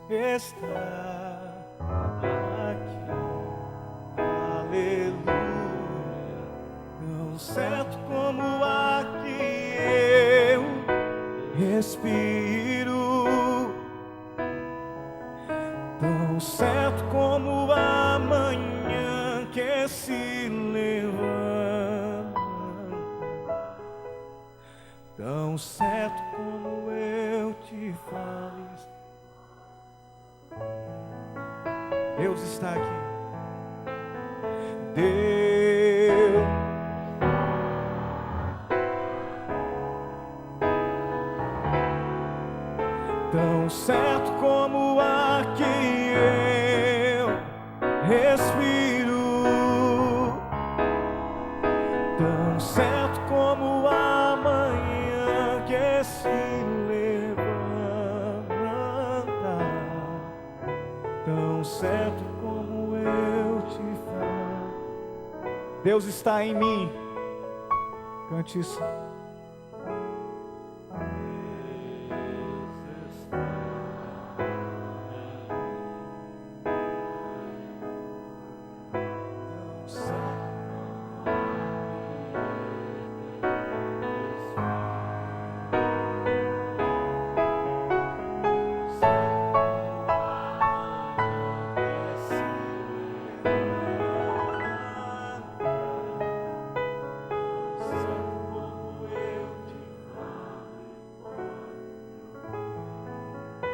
está aqui. Aleluia. Tão certo como o ar que eu respiro, tão certo como a manhã que se levanta, tão certo como eu te falo. Deus está aqui. Deus, tão certo como o ar que eu respiro, tão certo como a manhã que se levanta, tão certo como eu te falo. Deus está em mim. Cante isso.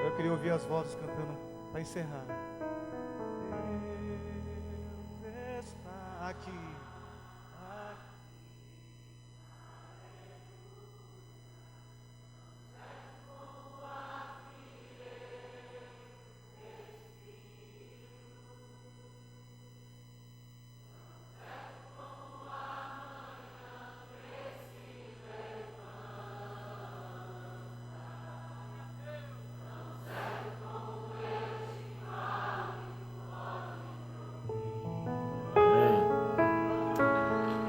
Eu queria ouvir as vozes cantando para encerrar. Deus está aqui.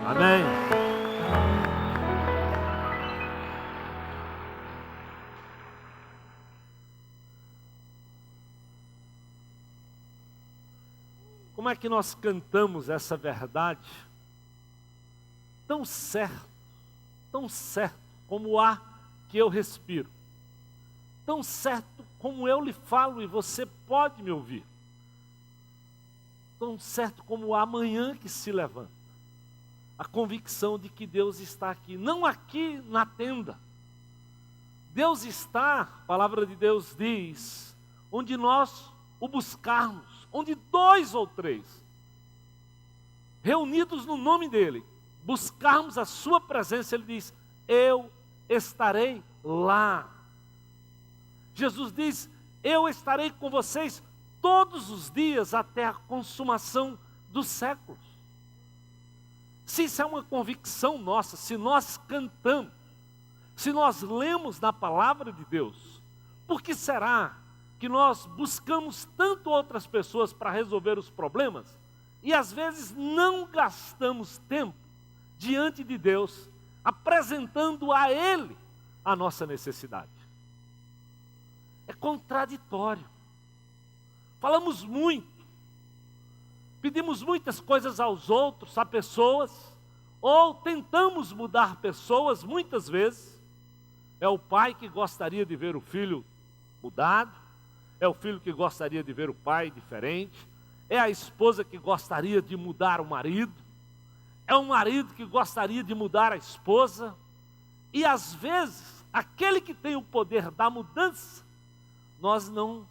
Amém. Como é que nós cantamos essa verdade? Tão certo como o ar que eu respiro, tão certo como eu lhe falo e você pode me ouvir, tão certo como o amanhã que se levanta. A convicção de que Deus está aqui, não aqui na tenda. Deus está, a palavra de Deus diz, onde nós o buscarmos, onde 2 ou 3, reunidos no nome dEle, buscarmos a sua presença, Ele diz, eu estarei lá. Jesus diz, eu estarei com vocês todos os dias até a consumação dos séculos. Se isso é uma convicção nossa, se nós cantamos, se nós lemos na palavra de Deus, por que será que nós buscamos tanto outras pessoas para resolver os problemas e às vezes não gastamos tempo diante de Deus, apresentando a Ele a nossa necessidade? É contraditório. Falamos muito. Pedimos muitas coisas aos outros, a pessoas, ou tentamos mudar pessoas muitas vezes. É o pai que gostaria de ver o filho mudado, é o filho que gostaria de ver o pai diferente, é a esposa que gostaria de mudar o marido, é o marido que gostaria de mudar a esposa, e às vezes, aquele que tem o poder da mudança, nós não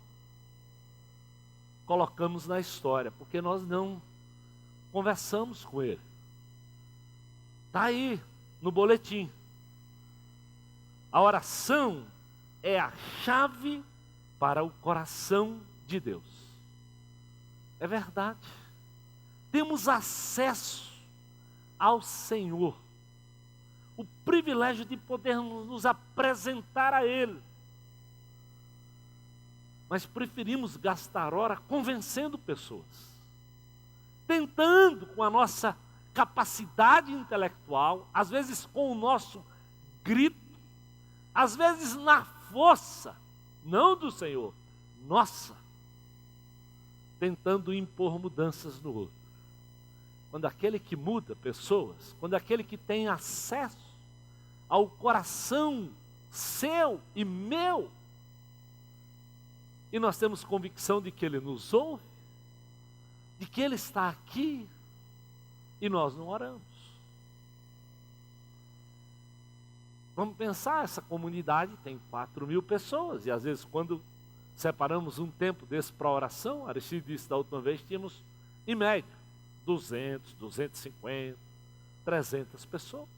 colocamos na história, porque nós não conversamos com ele. Está aí no boletim. A oração é a chave para o coração de Deus. É verdade. Temos acesso ao Senhor, o privilégio de podermos nos apresentar a Ele. Mas preferimos gastar hora convencendo pessoas, tentando com a nossa capacidade intelectual, às vezes com o nosso grito, às vezes na força, não do Senhor, nossa, tentando impor mudanças no outro. Quando aquele que muda pessoas, quando aquele que tem acesso ao coração seu e meu, e nós temos convicção de que Ele nos ouve, de que Ele está aqui, e nós não oramos. Vamos pensar, essa comunidade tem 4.000 pessoas, e às vezes quando separamos um tempo desse para oração, Aristide disse da última vez, tínhamos em média 200, 250, 300 pessoas.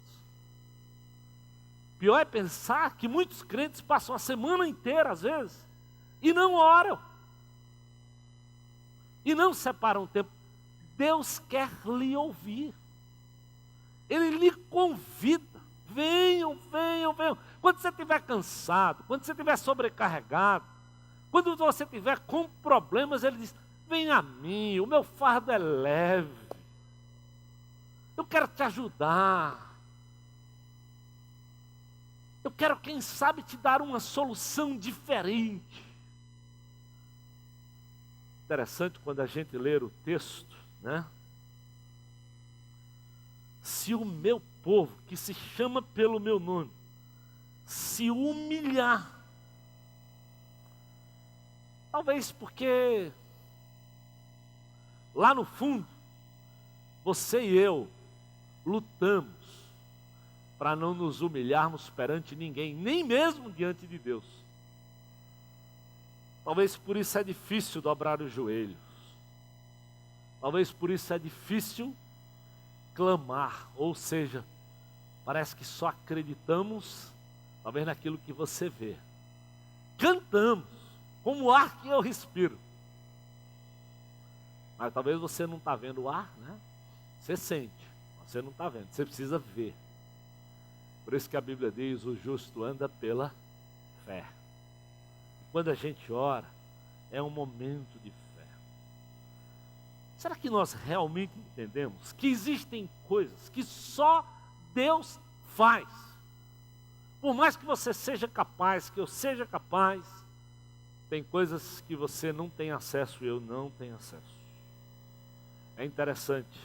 Pior é pensar que muitos crentes passam a semana inteira, às vezes, e não oram. E não separam tempo. Deus quer lhe ouvir. Ele lhe convida. Venham, venham, venham. Quando você estiver cansado, quando você estiver sobrecarregado, quando você estiver com problemas, Ele diz, vem a mim, o meu fardo é leve. Eu quero te ajudar. Eu quero, quem sabe, te dar uma solução diferente. Interessante quando a gente ler o texto, né? Se o meu povo, que se chama pelo meu nome, se humilhar, talvez porque lá no fundo, você e eu lutamos para não nos humilharmos perante ninguém, nem mesmo diante de Deus. Talvez por isso é difícil dobrar os joelhos. Talvez por isso é difícil clamar, ou seja, parece que só acreditamos, talvez naquilo que você vê. Cantamos, como o ar que eu respiro. Mas talvez você não está vendo o ar, né? Você sente, mas você não está vendo, você precisa ver. Por isso que a Bíblia diz, o justo anda pela fé. Quando a gente ora, é um momento de fé. Será que nós realmente entendemos que existem coisas que só Deus faz? Por mais que você seja capaz, que eu seja capaz, tem coisas que você não tem acesso e eu não tenho acesso. É interessante,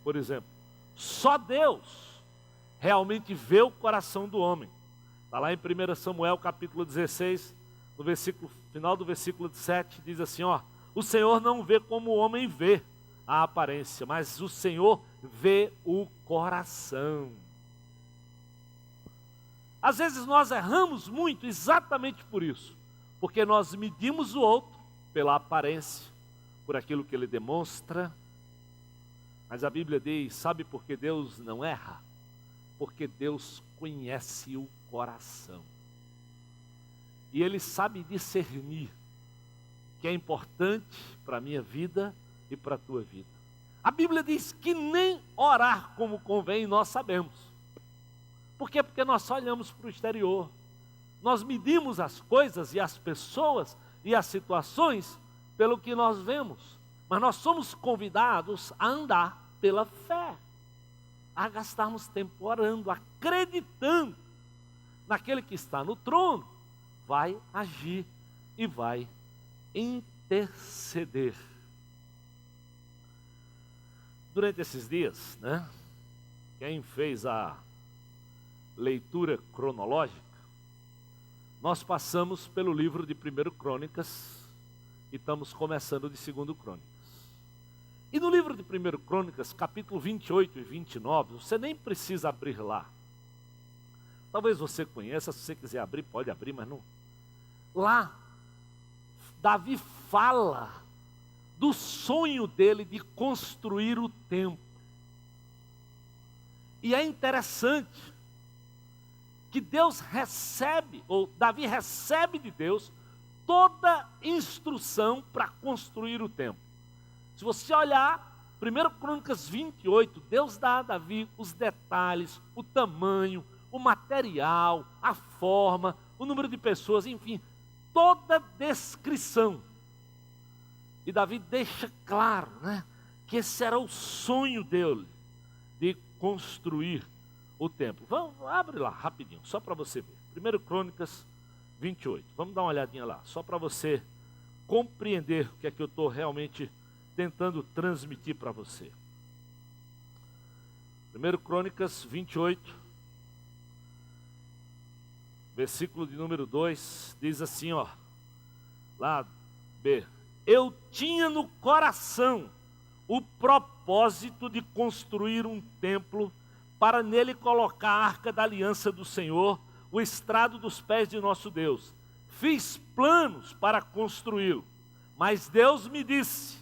por exemplo, só Deus realmente vê o coração do homem. Está lá em 1 Samuel capítulo 16, no final do versículo 7, diz assim, ó, o Senhor não vê como o homem vê a aparência, mas o Senhor vê o coração. Às vezes nós erramos muito exatamente por isso, porque nós medimos o outro pela aparência, por aquilo que ele demonstra. Mas a Bíblia diz, sabe por que Deus não erra? Porque Deus conhece o coração. E Ele sabe discernir o que é importante para a minha vida e para a tua vida. A Bíblia diz que nem orar como convém nós sabemos. Por quê? Porque nós só olhamos para o exterior. Nós medimos as coisas e as pessoas e as situações pelo que nós vemos. Mas nós somos convidados a andar pela fé, a gastarmos tempo orando, acreditando naquele que está no trono, vai agir e vai interceder. Durante esses dias, né, quem fez a leitura cronológica, nós passamos pelo livro de 1 Crônicas e estamos começando de 2 Crônicas. E no livro de 1 Crônicas, capítulo 28 e 29, você nem precisa abrir lá. Talvez você conheça, se você quiser abrir, pode abrir, mas não. Lá, Davi fala do sonho dele de construir o templo. E é interessante que Deus recebe, ou Davi recebe de Deus, toda instrução para construir o templo. Se você olhar, 1 Crônicas 28, Deus dá a Davi os detalhes, o tamanho, o material, a forma, o número de pessoas, enfim, toda descrição. E Davi deixa claro, né, que esse era o sonho dele, de construir o templo. Abre lá rapidinho, só para você ver. 1 Crônicas 28, vamos dar uma olhadinha lá, só para você compreender o que é que eu estou realmente tentando transmitir para você. 1 Crônicas 28, versículo de número 2, diz assim, ó, lá B: eu tinha no coração o propósito de construir um templo para nele colocar a arca da aliança do Senhor, o estrado dos pés de nosso Deus. Fiz planos para construí-lo, mas Deus me disse: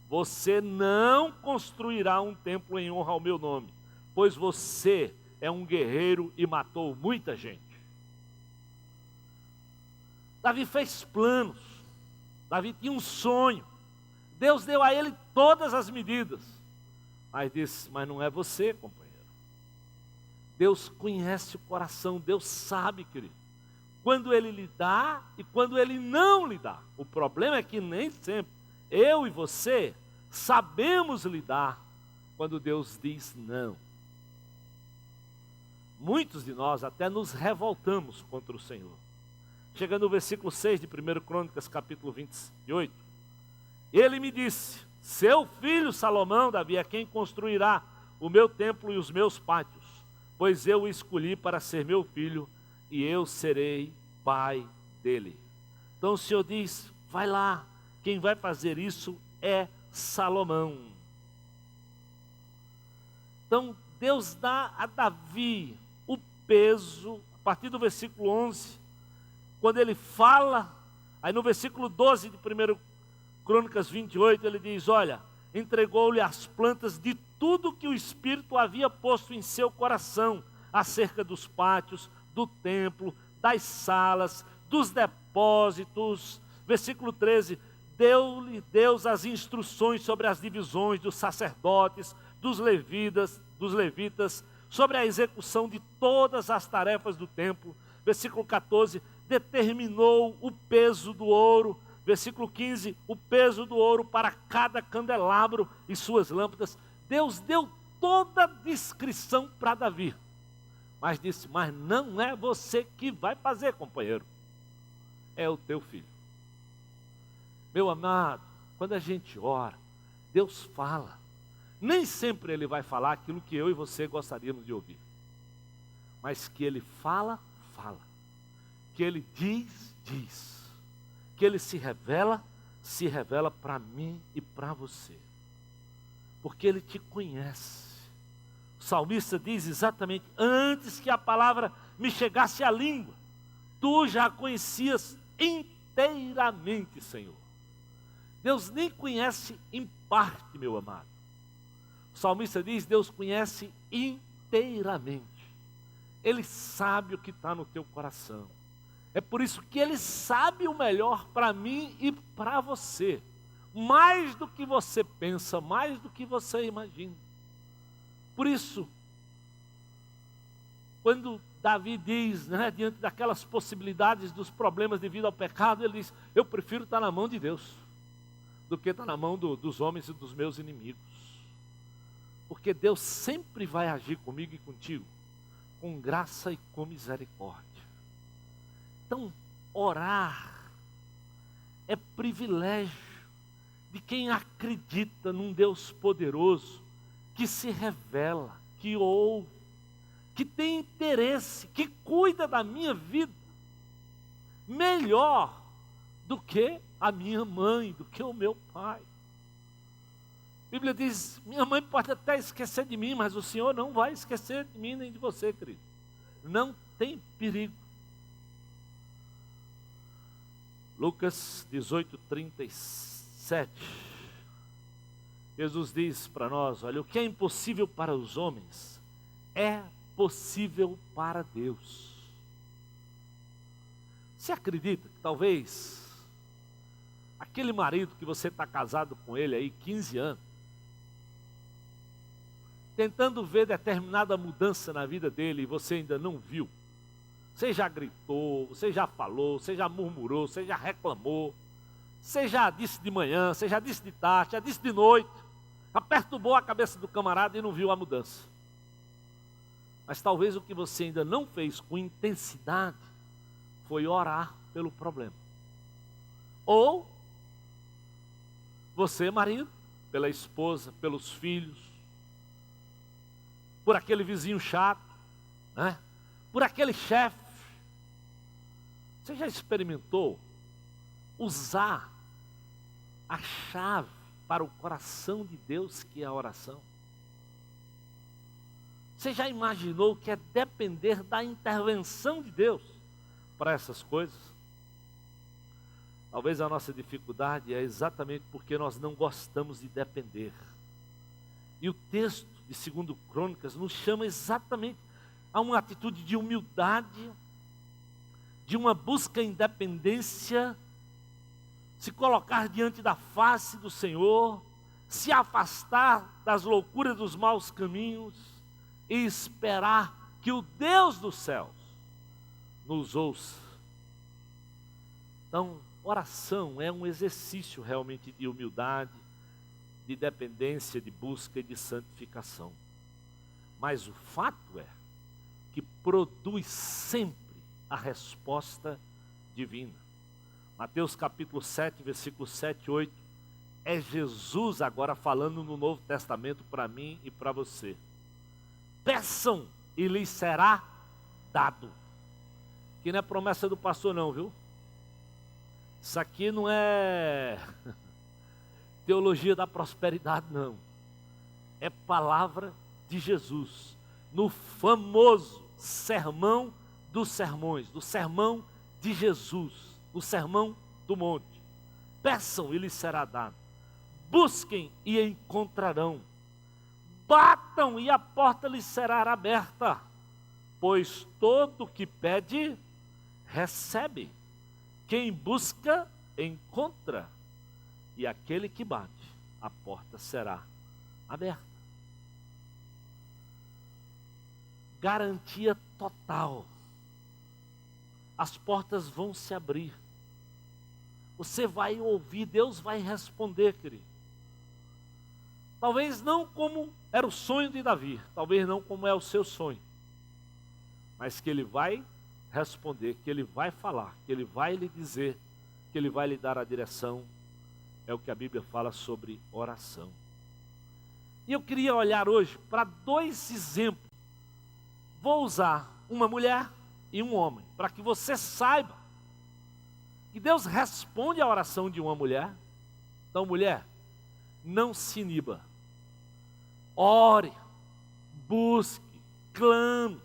você não construirá um templo em honra ao meu nome, pois você é um guerreiro e matou muita gente. Davi fez planos, Davi tinha um sonho, Deus deu a ele todas as medidas, mas disse: mas não é você, companheiro. Deus conhece o coração, Deus sabe, querido, quando Ele lhe dá e quando Ele não lhe dá. O problema é que nem sempre eu e você sabemos lidar quando Deus diz não. Muitos de nós até nos revoltamos contra o Senhor. Chegando no versículo 6 de 1 Crônicas, capítulo 28, ele me disse: seu filho Salomão, Davi, é quem construirá o meu templo e os meus pátios, pois eu o escolhi para ser meu filho e eu serei pai dele. Então o Senhor diz: vai lá, quem vai fazer isso é Salomão. Então Deus dá a Davi o peso, a partir do versículo 11, quando ele fala, aí no versículo 12 de 1 Crônicas 28, ele diz: olha, entregou-lhe as plantas de tudo que o Espírito havia posto em seu coração, acerca dos pátios, do templo, das salas, dos depósitos. Versículo 13, deu-lhe Deus as instruções sobre as divisões dos sacerdotes, dos levitas, sobre a execução de todas as tarefas do templo. Versículo 14, determinou o peso do ouro. Versículo 15, o peso do ouro para cada candelabro e suas lâmpadas. Deus deu toda a descrição para Davi, mas disse: mas não é você que vai fazer, companheiro, é o teu filho. Meu amado, quando a gente ora, Deus fala. Nem sempre Ele vai falar aquilo que eu e você gostaríamos de ouvir, mas que Ele fala, fala. Que Ele diz, diz. Que Ele se revela para mim e para você, porque Ele te conhece. O salmista diz exatamente: antes que a palavra me chegasse à língua, tu já a conhecias inteiramente, Senhor. Deus nem conhece em parte, meu amado. O salmista diz: Deus conhece inteiramente. Ele sabe o que está no teu coração. É por isso que Ele sabe o melhor para mim e para você. Mais do que você pensa, mais do que você imagina. Por isso, quando Davi diz, diante daquelas possibilidades dos problemas devido ao pecado, ele diz: eu prefiro estar na mão de Deus do que estar na mão dos homens e dos meus inimigos. Porque Deus sempre vai agir comigo e contigo, com graça e com misericórdia. Então, orar é privilégio de quem acredita num Deus poderoso, que se revela, que ouve, que tem interesse, que cuida da minha vida, melhor do que a minha mãe, do que o meu pai. A Bíblia diz: minha mãe pode até esquecer de mim, mas o Senhor não vai esquecer de mim nem de você, querido. Não tem perigo. Lucas 18:37, Jesus diz para nós: olha, o que é impossível para os homens é possível para Deus. Você acredita que talvez aquele marido que você está casado com ele aí 15 anos, tentando ver determinada mudança na vida dele e você ainda não viu? Você já gritou, você já falou, você já murmurou, você já reclamou, você já disse de manhã, você já disse de tarde, já disse de noite, já perturbou a cabeça do camarada e não viu a mudança. Mas talvez o que você ainda não fez com intensidade foi orar pelo problema. Ou Você, marido, pela esposa, pelos filhos, por aquele vizinho chato, né? Por aquele chefe. Você já experimentou usar a chave para o coração de Deus, que é a oração? Você já imaginou que é depender da intervenção de Deus para essas coisas? Talvez a nossa dificuldade é exatamente porque nós não gostamos de depender. E o texto de 2 Crônicas nos chama exatamente a uma atitude de humildade, de uma busca em dependência, se colocar diante da face do Senhor, se afastar das loucuras dos maus caminhos e esperar que o Deus dos céus nos ouça. Então, oração é um exercício realmente de humildade, de dependência, de busca e de santificação. Mas o fato é que produz sempre a resposta divina. Mateus capítulo 7, versículos 7 e 8, é Jesus agora falando no Novo Testamento para mim e para você. Peçam e lhes será dado. Que não é promessa do pastor não, viu? Isso aqui não é teologia da prosperidade, não. É palavra de Jesus, no famoso sermão dos sermões, do sermão de Jesus, o sermão do monte. Peçam e lhes será dado. Busquem e encontrarão. Batam e a porta lhes será aberta. Pois todo que pede, recebe. Quem busca, encontra. E aquele que bate, a porta será aberta. Garantia total. As portas vão se abrir. Você vai ouvir, Deus vai responder, querido. Talvez não como era o sonho de Davi, talvez não como é o seu sonho, mas que Ele vai responder, que Ele vai falar, que Ele vai lhe dizer, que Ele vai lhe dar a direção. É o que a Bíblia fala sobre oração. E eu queria olhar hoje para dois exemplos. Vou usar uma mulher e um homem, para que você saiba que Deus responde à oração de uma mulher. Então, mulher, não se iniba. Ore, busque, clame.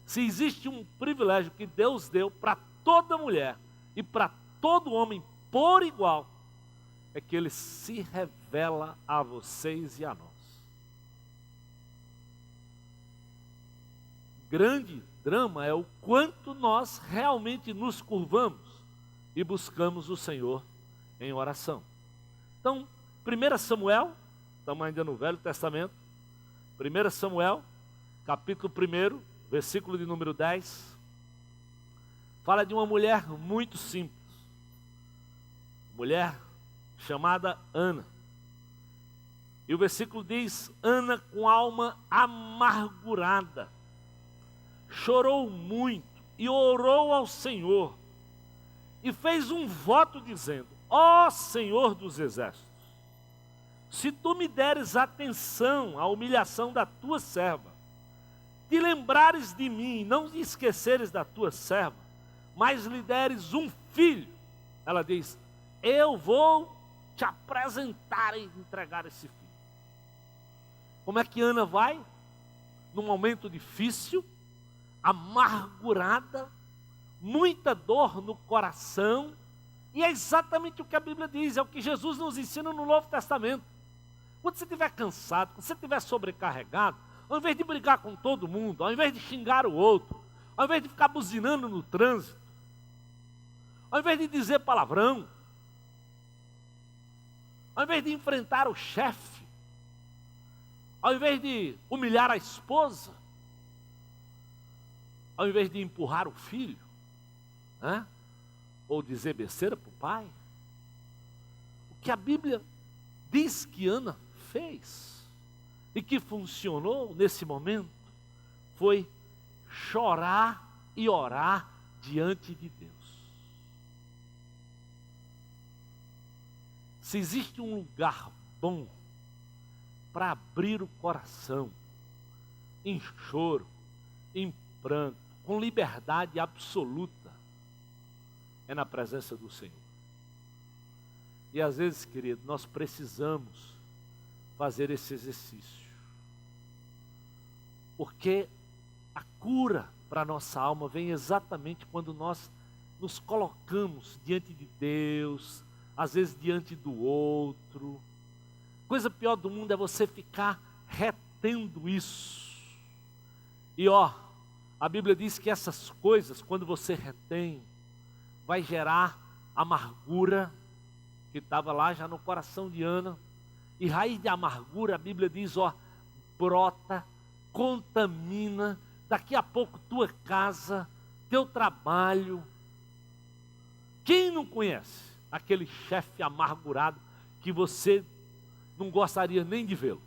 Se existe um privilégio que Deus deu para toda mulher e para todo homem por igual, é que Ele se revela a vocês e a nós. Grande drama é o quanto nós realmente nos curvamos e buscamos o Senhor em oração. Então, 1 Samuel, estamos ainda no Velho Testamento, 1 Samuel, capítulo 1, versículo de número 10, fala de uma mulher muito simples, mulher chamada Ana. E o versículo diz: Ana com alma amargurada, chorou muito e orou ao Senhor, e fez um voto dizendo: ó Senhor dos exércitos, se tu me deres atenção à humilhação da tua serva, te lembrares de mim, não te esqueceres da tua serva, mas lhe deres um filho, ela diz: eu vou te apresentar e entregar esse filho. Como é que Ana vai? Num momento difícil, amargurada, muita dor no coração, e é exatamente o que a Bíblia diz, é o que Jesus nos ensina no Novo Testamento. Quando você estiver cansado, quando você estiver sobrecarregado, ao invés de brigar com todo mundo, ao invés de xingar o outro, ao invés de ficar buzinando no trânsito, ao invés de dizer palavrão, ao invés de enfrentar o chefe, ao invés de humilhar a esposa, ao invés de empurrar o filho, né? Ou dizer besteira para o pai, o que a Bíblia diz que Ana fez e que funcionou nesse momento foi chorar e orar diante de Deus. Se existe um lugar bom para abrir o coração, em choro, em pranto, com liberdade absoluta, é na presença do Senhor. E às vezes, querido, nós precisamos fazer esse exercício. Porque a cura para a nossa alma vem exatamente quando nós nos colocamos diante de Deus, às vezes diante do outro. Coisa pior do mundo é você ficar retendo isso. E a Bíblia diz que essas coisas, quando você retém, vai gerar amargura, que estava lá já no coração de Ana. E raiz de amargura, a Bíblia diz, brota, contamina, daqui a pouco tua casa, teu trabalho. Quem não conhece aquele chefe amargurado que você não gostaria nem de vê-lo,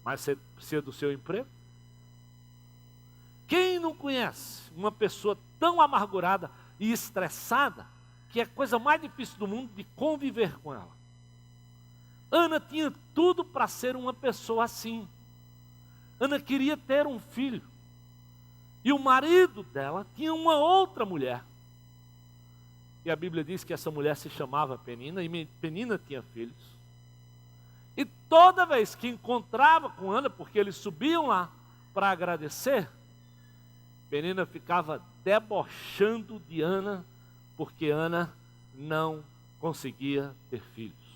mas você precisa do seu emprego? Quem não conhece uma pessoa tão amargurada e estressada, que é a coisa mais difícil do mundo de conviver com ela? Ana tinha tudo para ser uma pessoa assim. Ana queria ter um filho. E o marido dela tinha uma outra mulher. E a Bíblia diz que essa mulher se chamava Penina, e Penina tinha filhos. E toda vez que encontrava com Ana, porque eles subiam lá para agradecer, Penina ficava debochando de Ana, porque Ana não conseguia ter filhos.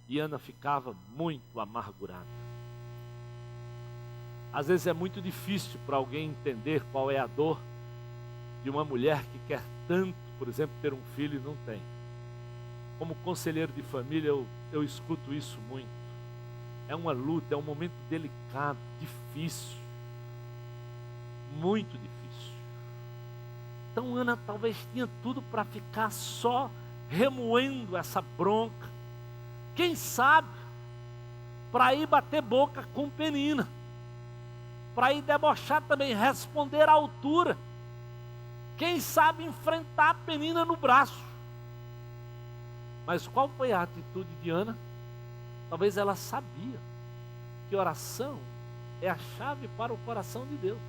E Ana ficava muito amargurada. Às vezes é muito difícil para alguém entender qual é a dor de uma mulher que quer tanto, por exemplo, ter um filho e não tem. Como conselheiro de família, eu escuto isso muito. É uma luta, é um momento delicado, difícil. Muito difícil. Então Ana talvez tinha tudo para ficar só remoendo essa bronca. Quem sabe, para ir bater boca com Penina. Para ir debochar também, responder à altura. Quem sabe enfrentar a Penina no braço. Mas qual foi a atitude de Ana? Talvez ela sabia que oração é a chave para o coração de Deus.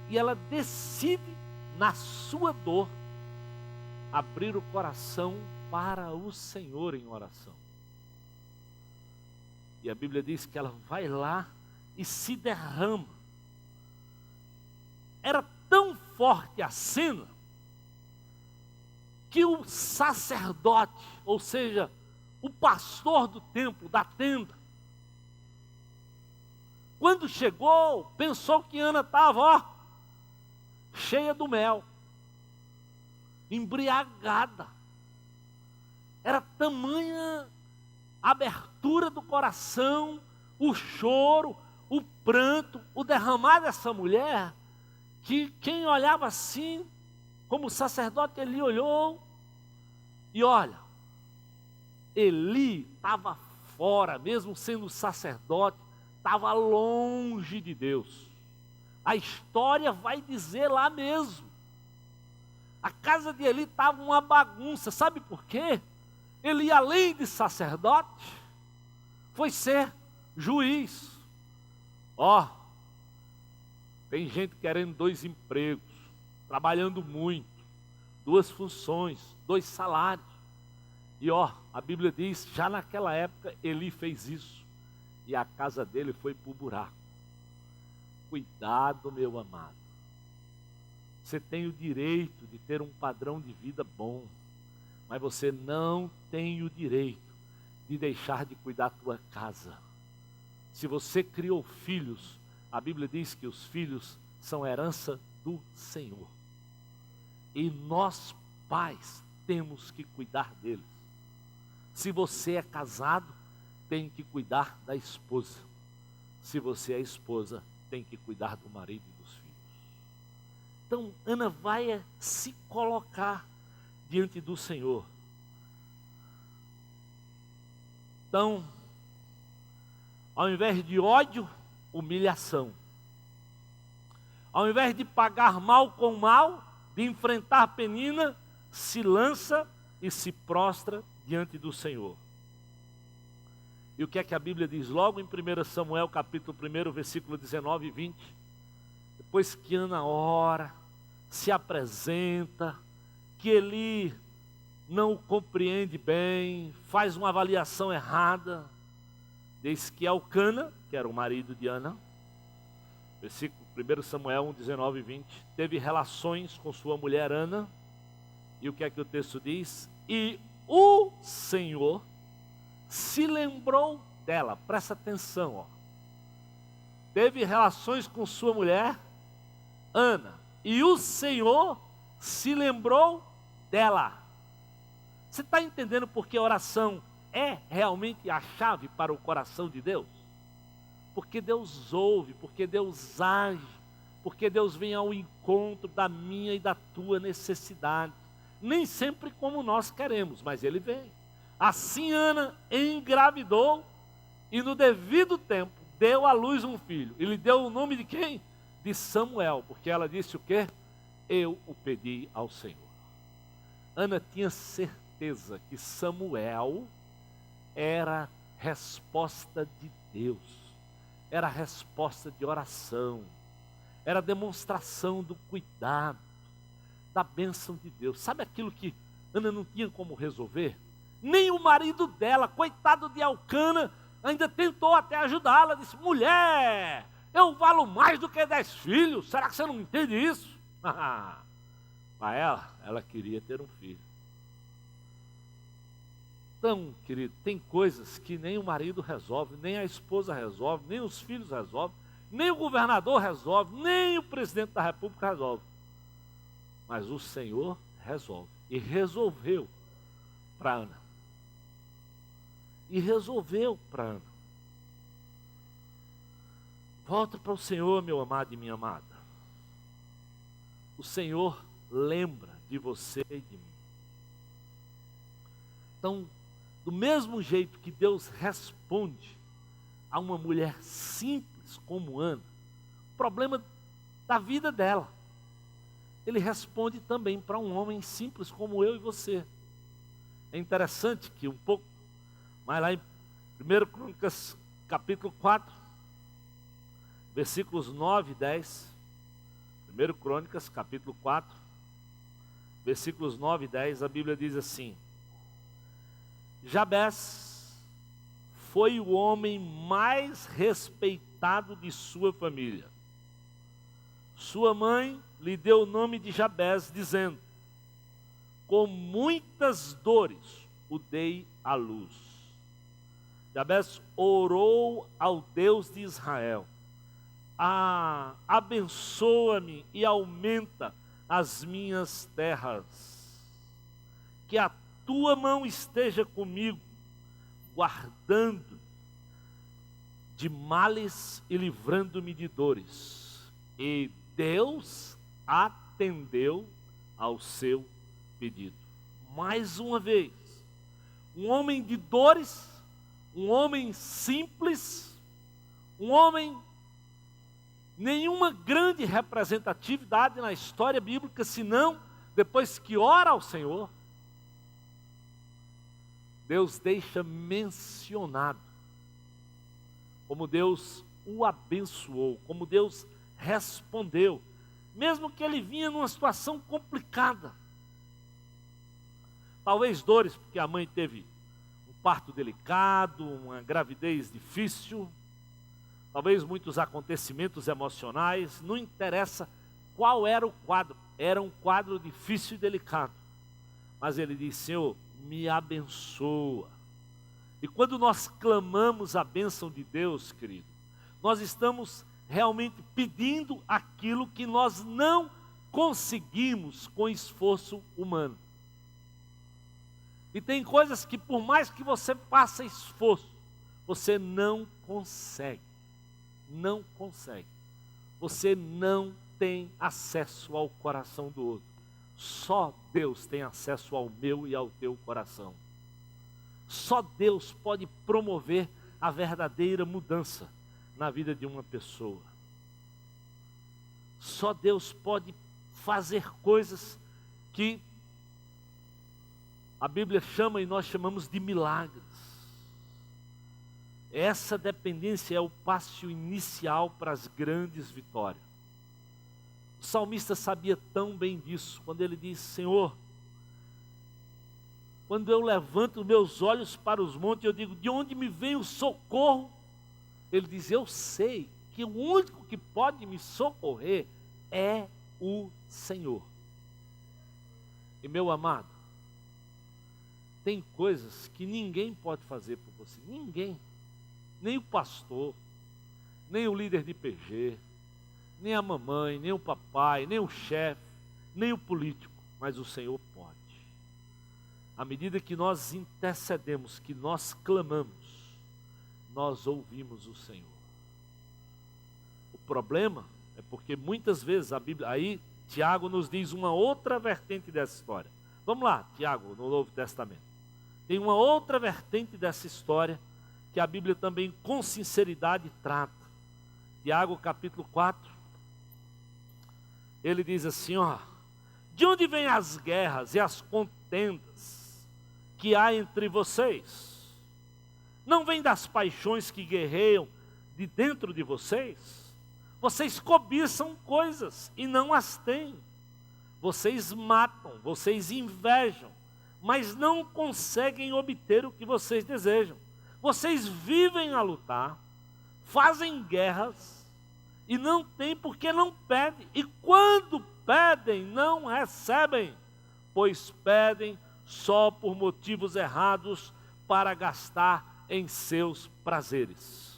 E ela decide, na sua dor, abrir o coração para o Senhor em oração. E a Bíblia diz que ela vai lá e se derrama. Era tão forte a cena que o sacerdote, ou seja, o pastor do templo, da tenda, quando chegou, pensou que Ana estava, cheia do mel, embriagada. Era tamanha a abertura do coração, o choro, o pranto, o derramar dessa mulher, que quem olhava assim, como sacerdote, Eli olhou, e olha, Eli estava fora, mesmo sendo sacerdote, estava longe de Deus. A história vai dizer lá mesmo. A casa de Eli estava uma bagunça, sabe por quê? Eli, além de sacerdote, foi ser juiz. Tem gente querendo 2 empregos, trabalhando muito, 2 funções, 2 salários. E a Bíblia diz, já naquela época, Eli fez isso. E a casa dele foi para o buraco. Cuidado, meu amado. Você tem o direito de ter um padrão de vida bom, mas você não tem o direito de deixar de cuidar da tua casa. Se você criou filhos, a Bíblia diz que os filhos são herança do Senhor. E nós, pais, temos que cuidar deles. Se você é casado, tem que cuidar da esposa. Se você é esposa, tem que cuidar do marido e dos filhos. Então, Ana vai se colocar diante do Senhor. Então, ao invés de ódio, humilhação. Ao invés de pagar mal com mal, de enfrentar Penina, se lança e se prostra diante do Senhor. E o que é que a Bíblia diz? Logo em 1 Samuel, capítulo 1, versículo 19 e 20. Depois que Ana ora, se apresenta, que Eli não o compreende bem, faz uma avaliação errada, diz que Elcana, que era o marido de Ana, versículo 1 Samuel 1, 19 e 20, teve relações com sua mulher Ana, e o que é que o texto diz? E o Senhor se lembrou dela, presta atenção, ó. Teve relações com sua mulher Ana, e o Senhor se lembrou dela. Você está entendendo porque a oração é realmente a chave para o coração de Deus? Porque Deus ouve, porque Deus age, porque Deus vem ao encontro da minha e da tua necessidade. Nem sempre como nós queremos, mas Ele vem. Assim Ana engravidou e no devido tempo deu à luz um filho. Ele deu o nome de quem? De Samuel, porque ela disse o quê? Eu o pedi ao Senhor. Ana tinha certeza que Samuel era resposta de Deus, era resposta de oração, era demonstração do cuidado, da bênção de Deus. Sabe aquilo que Ana não tinha como resolver? Nem o marido dela, coitado de Elcana, ainda tentou até ajudá-la. Disse: mulher, eu valo mais do que 10 filhos, será que você não entende isso? Para ela queria ter um filho. Então, querido, tem coisas que nem o marido resolve, nem a esposa resolve, nem os filhos resolvem, nem o governador resolve, nem o presidente da república resolve. Mas o Senhor resolve. E resolveu para Ana. E resolveu para Ana. Volta para o Senhor, meu amado e minha amada. O Senhor lembra de você e de mim. Então, do mesmo jeito que Deus responde a uma mulher simples como Ana, o problema da vida dela, Ele responde também para um homem simples como eu e você. É interessante que um pouco, mas lá em 1 Crônicas, capítulo 4, versículos 9 e 10, 1 Crônicas, capítulo 4, versículos 9 e 10, a Bíblia diz assim: Jabés foi o homem mais respeitado de sua família. Sua mãe lhe deu o nome de Jabés, dizendo: com muitas dores o dei à luz. Jabés orou ao Deus de Israel: abençoa-me e aumenta as minhas terras. Que a tua mão esteja comigo, guardando de males e livrando-me de dores. E Deus atendeu ao seu pedido. Mais uma vez, um homem de dores, um homem simples, um homem nenhuma grande representatividade na história bíblica, senão depois que ora ao Senhor, Deus deixa mencionado como Deus o abençoou, como Deus respondeu, mesmo que ele vinha numa situação complicada. Talvez dores, porque a mãe teve um parto delicado, uma gravidez difícil, talvez muitos acontecimentos emocionais, não interessa qual era o quadro, era um quadro difícil e delicado. Mas ele diz: Senhor, me abençoa. E quando nós clamamos a bênção de Deus, querido, nós estamos realmente pedindo aquilo que nós não conseguimos com esforço humano. E tem coisas que por mais que você faça esforço, você não consegue. Não consegue. Você não tem acesso ao coração do outro. Só Deus tem acesso ao meu e ao teu coração. Só Deus pode promover a verdadeira mudança na vida de uma pessoa. Só Deus pode fazer coisas que a Bíblia chama e nós chamamos de milagres. Essa dependência é o passo inicial para as grandes vitórias. O salmista sabia tão bem disso, quando ele diz: Senhor, quando eu levanto meus olhos para os montes, eu digo, de onde me vem o socorro? Ele diz, eu sei que o único que pode me socorrer é o Senhor. E meu amado, tem coisas que ninguém pode fazer por você, ninguém. Nem o pastor, nem o líder de PG, nem a mamãe, nem o papai, nem o chefe, nem o político, mas o Senhor pode. À medida que nós intercedemos, que nós clamamos, nós ouvimos o Senhor. O problema é porque muitas vezes a Bíblia, aí Tiago nos diz uma outra vertente dessa história. Vamos lá, Tiago, no Novo Testamento. Tem uma outra vertente dessa história que a Bíblia também com sinceridade trata. Tiago capítulo 4, ele diz assim, ó, de onde vêm as guerras e as contendas que há entre vocês? Não vem das paixões que guerreiam de dentro de vocês? Vocês cobiçam coisas e não as têm. Vocês matam, vocês invejam, mas não conseguem obter o que vocês desejam. Vocês vivem a lutar, fazem guerras e não têm porque não pedem. E quando pedem, não recebem, pois pedem só por motivos errados para gastar em seus prazeres.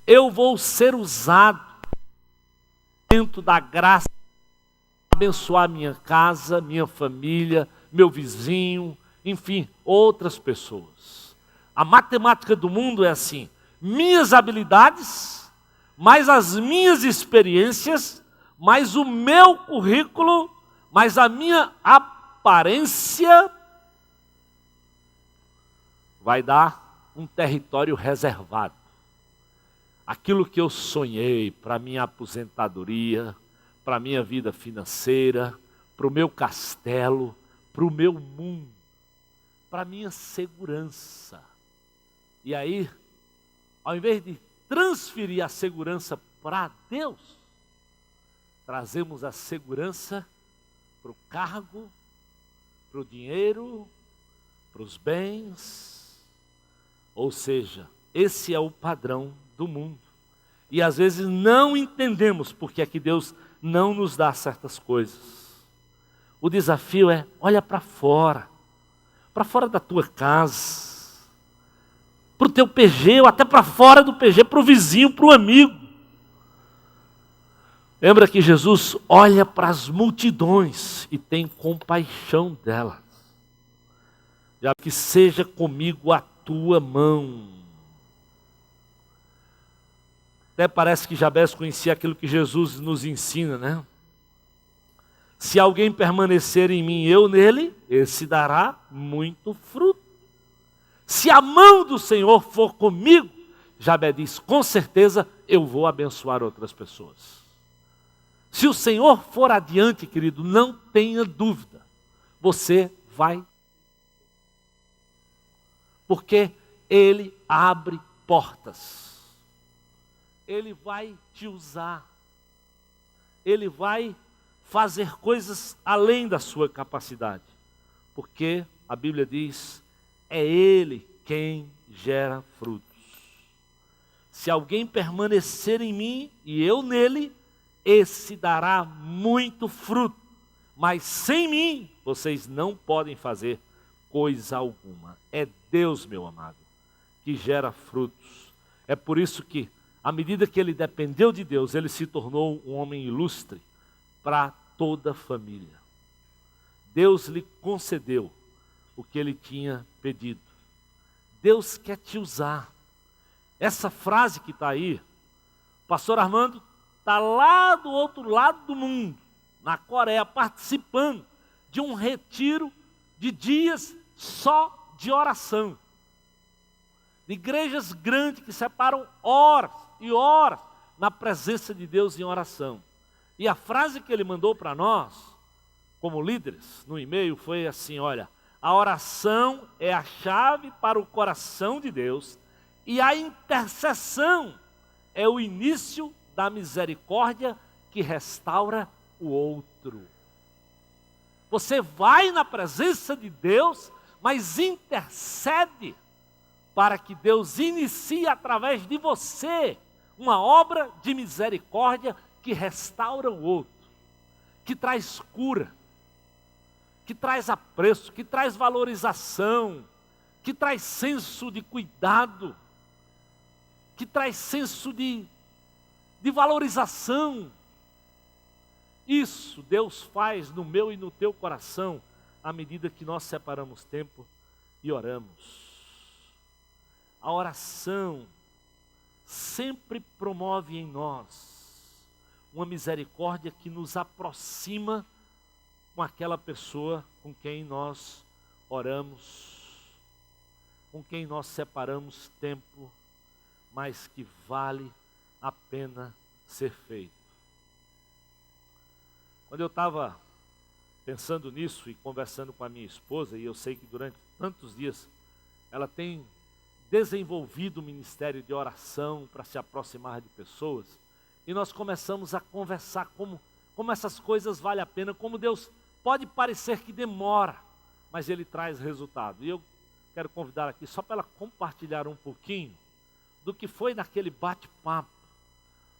Eu vou ser usado dentro da graça para abençoar minha casa, minha família, meu vizinho, enfim, outras pessoas. A matemática do mundo é assim, minhas habilidades, mais as minhas experiências, mais o meu currículo, mais a minha aparência, vai dar um território reservado. Aquilo que eu sonhei para a minha aposentadoria, para a minha vida financeira, para o meu castelo, para o meu mundo, para a minha segurança. E aí, ao invés de transferir a segurança para Deus, trazemos a segurança para o cargo, para o dinheiro, para os bens. Ou seja, esse é o padrão do mundo. E às vezes não entendemos porque é que Deus não nos dá certas coisas. O desafio é, olha para fora da tua casa, para o teu PG, ou até para fora do PG, para o vizinho, para o amigo. Lembra que Jesus olha para as multidões e tem compaixão delas. Já que seja comigo a tua mão. Até parece que Jabez conhecia aquilo que Jesus nos ensina, né? Se alguém permanecer em mim e eu nele, esse dará muito fruto. Se a mão do Senhor for comigo, Jabez diz, com certeza eu vou abençoar outras pessoas. Se o Senhor for adiante, querido, não tenha dúvida, você vai. Porque Ele abre portas. Ele vai te usar. Ele vai fazer coisas além da sua capacidade. Porque a Bíblia diz, é Ele quem gera frutos. Se alguém permanecer em mim e eu nele, esse dará muito fruto. Mas sem mim, vocês não podem fazer coisa alguma. É Deus, meu amado, que gera frutos. É por isso que, à medida que ele dependeu de Deus, ele se tornou um homem ilustre para toda a família. Deus lhe concedeu o que ele tinha pedido. Deus quer te usar. Essa frase que está aí, o pastor Armando está lá do outro lado do mundo, na Coreia, participando de um retiro de dias só de oração. De igrejas grandes que separam horas e horas na presença de Deus em oração. E a frase que ele mandou para nós, como líderes, no e-mail, foi assim, olha, a oração é a chave para o coração de Deus e a intercessão é o início da misericórdia que restaura o outro. Você vai na presença de Deus, mas intercede para que Deus inicie através de você uma obra de misericórdia que restaura o outro, que traz cura, que traz apreço, que traz valorização, que traz senso de cuidado, que traz senso de valorização. Isso Deus faz no meu e no teu coração, à medida que nós separamos tempo e oramos. A oração sempre promove em nós uma misericórdia que nos aproxima com aquela pessoa com quem nós oramos, com quem nós separamos tempo, mas que vale a pena ser feito. Quando eu estava pensando nisso e conversando com a minha esposa, e eu sei que durante tantos dias ela tem desenvolvido o ministério de oração para se aproximar de pessoas, e nós começamos a conversar como essas coisas valem a pena, como Deus pode parecer que demora, mas Ele traz resultado. E eu quero convidar aqui só para ela compartilhar um pouquinho do que foi naquele bate-papo,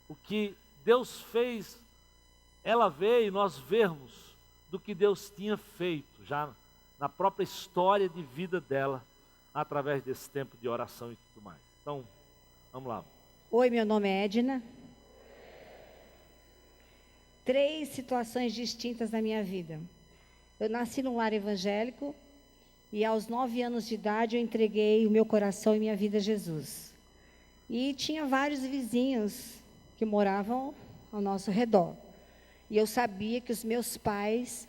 o que Deus fez, ela ver e nós vermos do que Deus tinha feito já na própria história de vida dela, através desse tempo de oração e tudo mais. Então, vamos lá. Oi, meu nome é Edna. 3 situações distintas na minha vida. Eu nasci num lar evangélico e aos 9 anos de idade eu entreguei o meu coração e minha vida a Jesus. E tinha vários vizinhos que moravam ao nosso redor. E eu sabia que os meus pais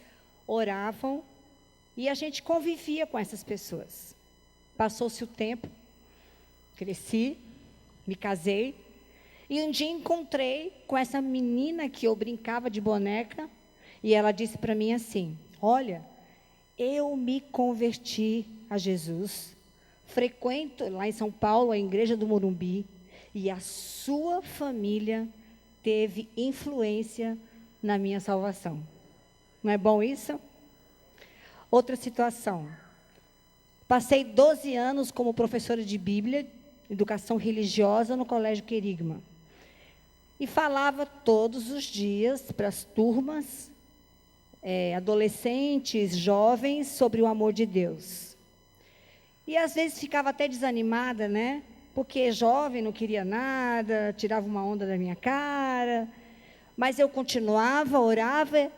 oravam e a gente convivia com essas pessoas. Passou-se o tempo, cresci, me casei, e um dia encontrei com essa menina que eu brincava de boneca, e ela disse para mim assim, olha, eu me converti a Jesus, frequento lá em São Paulo a igreja do Morumbi, e a sua família teve influência na minha salvação. Não é bom isso? Outra situação. Passei 12 anos como professora de Bíblia, educação religiosa no Colégio Querigma. e falava todos os dias para as turmas, adolescentes, jovens, sobre o amor de Deus. E às vezes ficava até desanimada, né? Porque jovem não queria nada, tirava uma onda da minha cara. Mas eu continuava, orava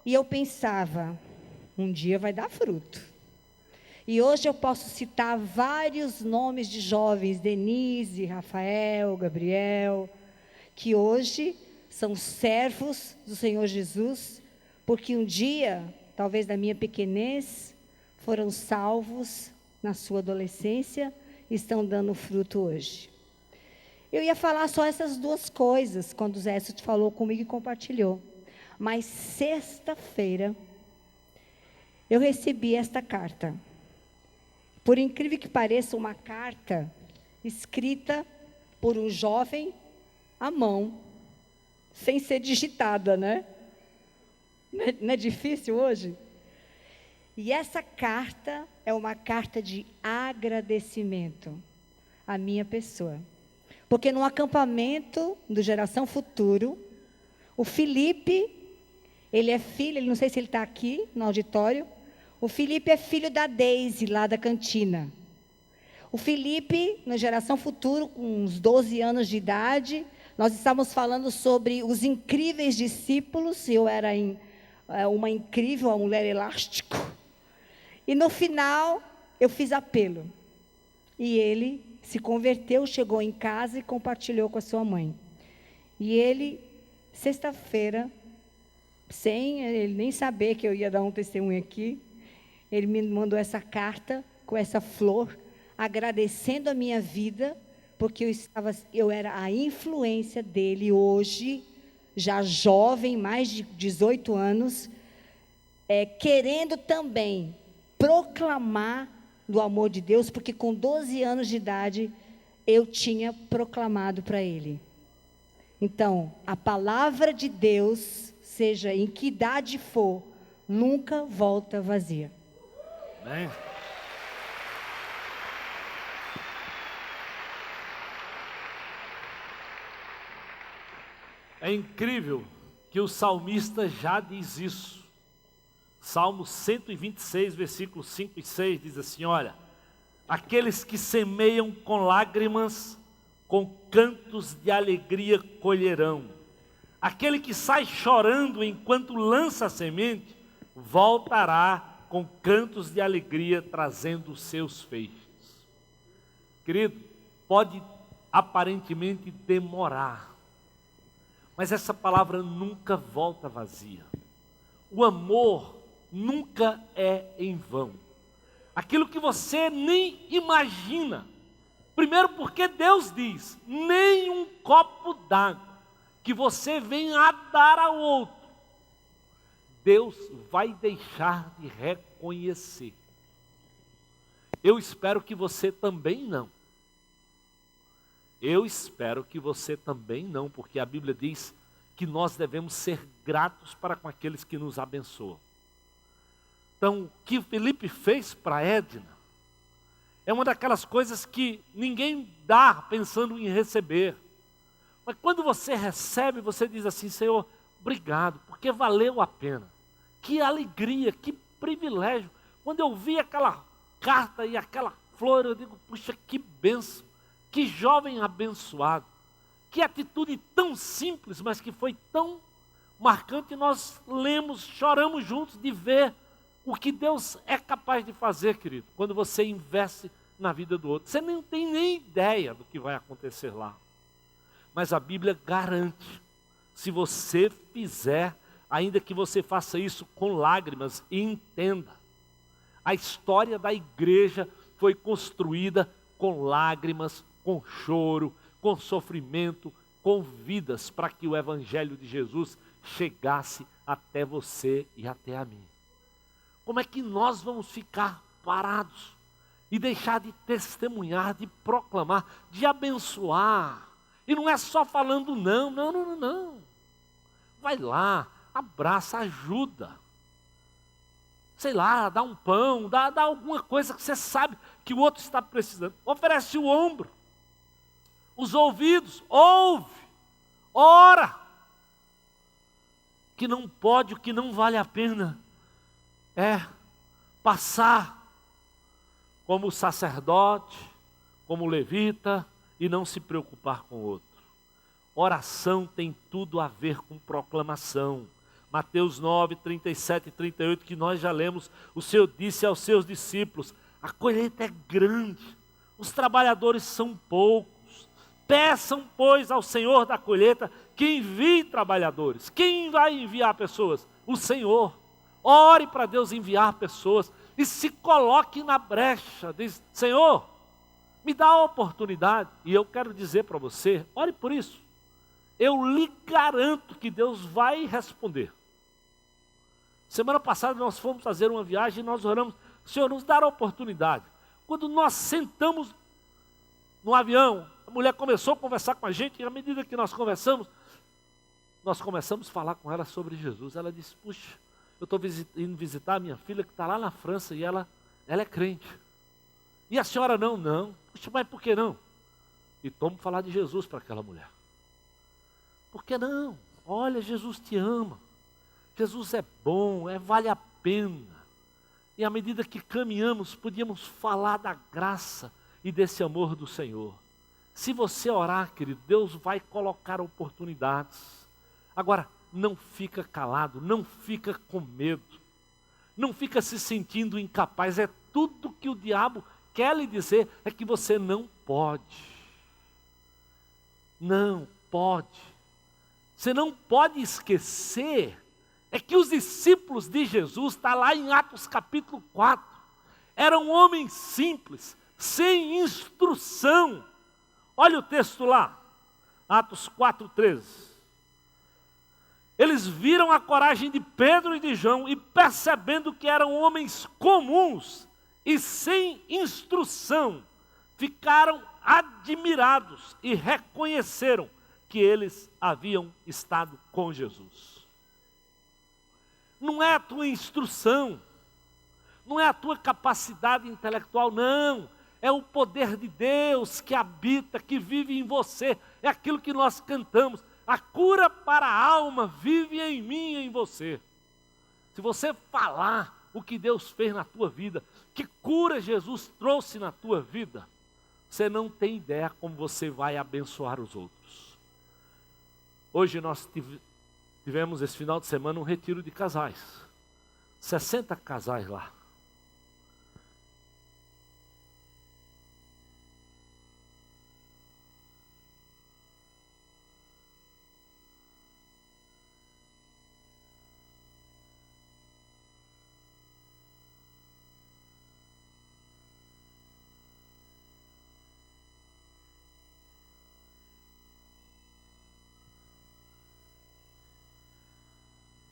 e eu pensava, um dia vai dar fruto. E hoje eu posso citar vários nomes de jovens, Denise, Rafael, Gabriel, que hoje são servos do Senhor Jesus, porque um dia, talvez da minha pequenez, foram salvos na sua adolescência e estão dando fruto hoje. Eu ia falar só essas duas coisas, quando o Zé falou comigo e compartilhou. Mas sexta-feira, eu recebi esta carta. Por incrível que pareça, uma carta escrita por um jovem à mão, sem ser digitada, né? Não é difícil hoje? E essa carta é uma carta de agradecimento à minha pessoa. Porque no acampamento do Geração Futuro, o Felipe, ele é filho, não sei se ele está aqui no auditório, o Felipe é filho da Deise, lá da cantina. O Felipe, no Geração Futuro, com uns 12 anos de idade, nós estávamos falando sobre os incríveis discípulos, eu era uma incrível, uma mulher elástico. E no final, eu fiz apelo. E ele se converteu, chegou em casa e compartilhou com a sua mãe. E ele, sexta-feira, sem ele nem saber que eu ia dar um testemunho aqui, ele me mandou essa carta com essa flor, agradecendo a minha vida, porque eu era a influência dele hoje, já jovem, mais de 18 anos, querendo também proclamar do amor de Deus, porque com 12 anos de idade, eu tinha proclamado para ele. Então, a palavra de Deus, seja em que idade for, nunca volta vazia. Amém. É incrível que o salmista já diz isso. Salmo 126, versículos 5 e 6 diz assim, olha, aqueles que semeiam com lágrimas, com cantos de alegria colherão. Aquele que sai chorando enquanto lança a semente, voltará com cantos de alegria, trazendo os seus feixes. Querido, pode aparentemente demorar, mas essa palavra nunca volta vazia. O amor nunca é em vão. Aquilo que você nem imagina. Primeiro porque Deus diz, nem um copo d'água que você venha a dar ao outro, Deus vai deixar de reconhecer. Eu espero que você também não. Eu espero que você também não, porque a Bíblia diz que nós devemos ser gratos para com aqueles que nos abençoam. Então, o que Felipe fez para Edna é uma daquelas coisas que ninguém dá pensando em receber. Mas quando você recebe, você diz assim, Senhor, obrigado, porque valeu a pena. Que alegria, que privilégio. Quando eu vi aquela carta e aquela flor, eu digo, puxa, que bênção, que jovem abençoado. Que atitude tão simples, mas que foi tão marcante. Nós lemos, choramos juntos de ver o que Deus é capaz de fazer, querido, quando você investe na vida do outro. Você não tem nem ideia do que vai acontecer lá. Mas a Bíblia garante, se você fizer, ainda que você faça isso com lágrimas, e entenda, a história da igreja foi construída com lágrimas, com choro, com sofrimento, com vidas, para que o Evangelho de Jesus chegasse até você e até a mim. Como é que nós vamos ficar parados e deixar de testemunhar, de proclamar, de abençoar? E não é só falando não. Vai lá, abraça, ajuda. Sei lá, dá um pão, dá alguma coisa que você sabe que o outro está precisando. Oferece o ombro, os ouvidos, Ora! O que não pode, o que não vale a pena é passar como sacerdote, como levita e não se preocupar com o outro. Oração tem tudo a ver com proclamação. Mateus 9, 37 e 38, que nós já lemos, o Senhor disse aos seus discípulos: a colheita é grande, os trabalhadores são poucos. Peçam, pois, ao Senhor da colheita que envie trabalhadores. Quem vai enviar pessoas? O Senhor. Ore para Deus enviar pessoas e se coloque na brecha. Diz: Senhor, me dá a oportunidade. E eu quero dizer para você, ore por isso. Eu lhe garanto que Deus vai responder. Semana passada nós fomos fazer uma viagem e nós oramos: Senhor, nos dá a oportunidade. Quando nós sentamos no avião, a mulher começou a conversar com a gente, e à medida que nós conversamos, nós começamos a falar com ela sobre Jesus. Ela disse: puxa, eu estou indo visitar a minha filha que está lá na França e ela é crente. E a senhora não? Não. Puxa, mas por que não? E vamos falar de Jesus para aquela mulher. Por que não? Olha, Jesus te ama. Jesus é bom, vale a pena. E à medida que caminhamos, podíamos falar da graça e desse amor do Senhor. Se você orar, querido, Deus vai colocar oportunidades. Agora, não fica calado, não fica com medo, não fica se sentindo incapaz. É tudo que o diabo quer lhe dizer, é que você não pode. Não pode. Você não pode esquecer, é que os discípulos de Jesus, está lá em Atos capítulo 4, eram homens simples, sem instrução. Olha o texto lá, Atos 4:13. Eles viram a coragem de Pedro e de João e, percebendo que eram homens comuns e sem instrução, ficaram admirados e reconheceram que eles haviam estado com Jesus. Não é a tua instrução, não é a tua capacidade intelectual, não. É o poder de Deus que habita, que vive em você. É aquilo que nós cantamos. A cura para a alma vive em mim e em você. Se você falar o que Deus fez na tua vida, que cura Jesus trouxe na tua vida, você não tem ideia como você vai abençoar os outros. Hoje nós tivemos esse final de semana um retiro de casais. 60 casais lá.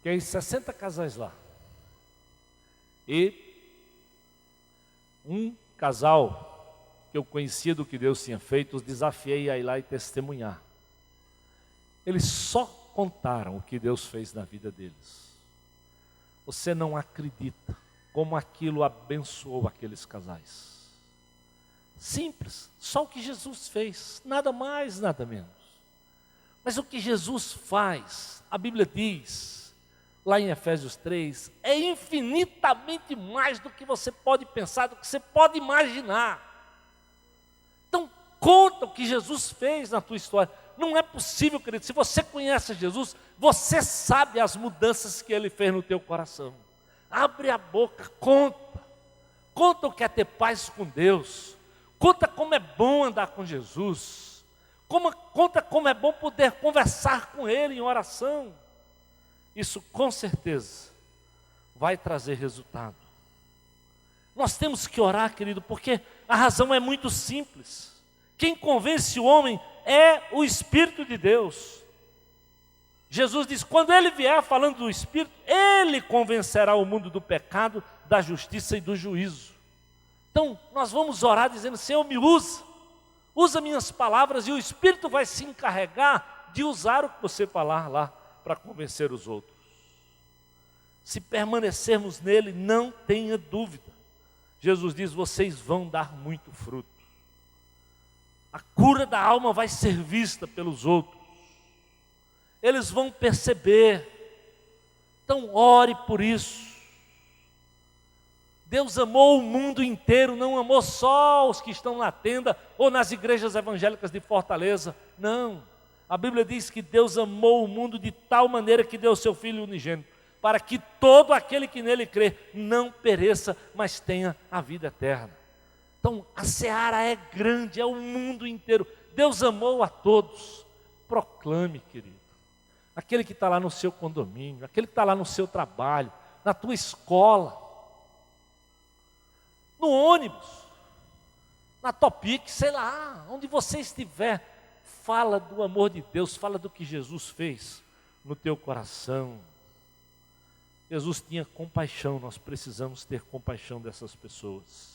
Que é 60 casais lá. E um casal que eu conhecia do que Deus tinha feito, os desafiei a ir lá e testemunhar. Eles só contaram o que Deus fez na vida deles. Você não acredita como aquilo abençoou aqueles casais. Simples, só o que Jesus fez, nada mais, nada menos. Mas o que Jesus faz, a Bíblia diz, lá em Efésios 3, é infinitamente mais do que você pode pensar, do que você pode imaginar. Então, conta o que Jesus fez na tua história. Não é possível, querido, se você conhece Jesus, você sabe as mudanças que Ele fez no teu coração. Abre a boca, conta. Conta o que é ter paz com Deus. Conta como é bom andar com Jesus. Conta como é bom poder conversar com Ele em oração. Isso com certeza vai trazer resultado. Nós temos que orar, querido, porque a razão é muito simples. Quem convence o homem é o Espírito de Deus. Jesus diz, quando Ele vier falando do Espírito, Ele convencerá o mundo do pecado, da justiça e do juízo. Então, nós vamos orar dizendo, Senhor, me usa minhas palavras, e o Espírito vai se encarregar de usar o que você falar lá, para convencer os outros. Se permanecermos nele, não tenha dúvida. Jesus diz, vocês vão dar muito fruto. A cura da alma vai ser vista pelos outros. eles vão perceber. Então ore por isso. Deus amou o mundo inteiro, não amou só os que estão na tenda ou nas igrejas evangélicas de Fortaleza. Não, a Bíblia diz que Deus amou o mundo de tal maneira que deu o seu Filho unigênito, para que todo aquele que nele crê não pereça, mas tenha a vida eterna. Então a seara é grande, é o mundo inteiro. Deus amou a todos. Proclame, querido. Aquele que está lá no seu condomínio, aquele que está lá no seu trabalho, na tua escola, no ônibus, na Topic, sei lá, onde você estiver, fala do amor de Deus, fala do que Jesus fez no teu coração. Jesus tinha compaixão, nós precisamos ter compaixão dessas pessoas.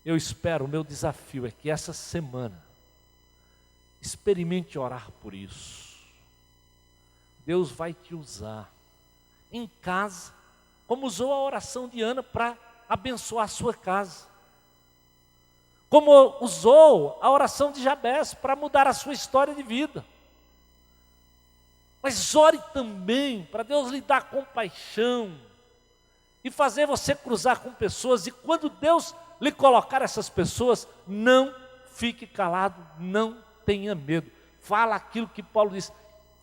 Eu espero, o meu desafio é que essa semana, experimente orar por isso. Deus vai te usar em casa, como usou a oração de Ana para abençoar a sua casa, como usou a oração de Jabez para mudar a sua história de vida. Mas ore também para Deus lhe dar compaixão e fazer você cruzar com pessoas, e quando Deus lhe colocar essas pessoas, não fique calado, não tenha medo, fala aquilo que Paulo diz,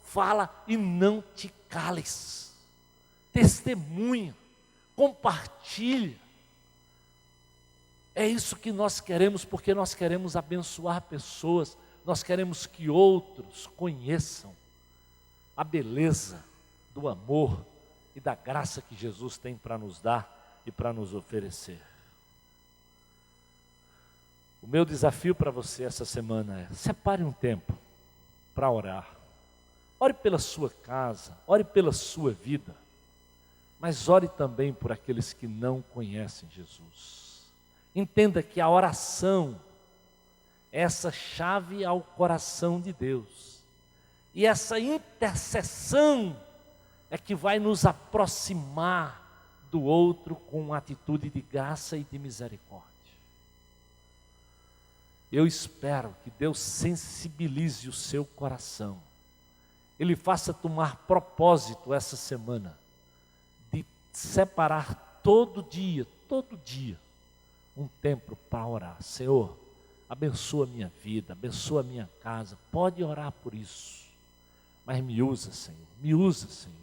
fala e não te cales, testemunha, compartilha. É isso que nós queremos, porque nós queremos abençoar pessoas, nós queremos que outros conheçam a beleza do amor e da graça que Jesus tem para nos dar e para nos oferecer. O meu desafio para você essa semana é: separe um tempo para orar. Ore pela sua casa, ore pela sua vida, mas ore também por aqueles que não conhecem Jesus. Entenda que a oração é essa chave ao coração de Deus, e essa intercessão é que vai nos aproximar do outro com uma atitude de graça e de misericórdia. Eu espero que Deus sensibilize o seu coração, Ele faça tomar propósito essa semana de separar todo dia, um tempo para orar. Senhor, abençoa a minha vida, abençoa a minha casa. Pode orar por isso, mas me usa, Senhor,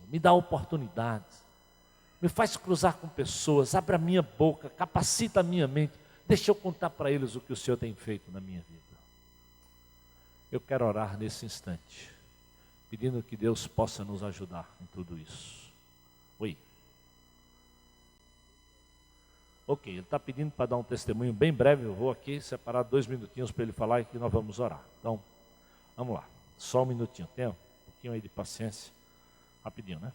me dá oportunidades, me faz cruzar com pessoas, abre a minha boca, capacita a minha mente, deixa eu contar para eles o que o Senhor tem feito na minha vida. Eu quero orar nesse instante, pedindo que Deus possa nos ajudar em tudo isso. Oi. Ok, ele está pedindo para dar um testemunho bem breve. Eu vou aqui separar 2 minutinhos para ele falar e que nós vamos orar. Então, vamos lá, só um minutinho, tem um pouquinho aí de paciência, rapidinho, né?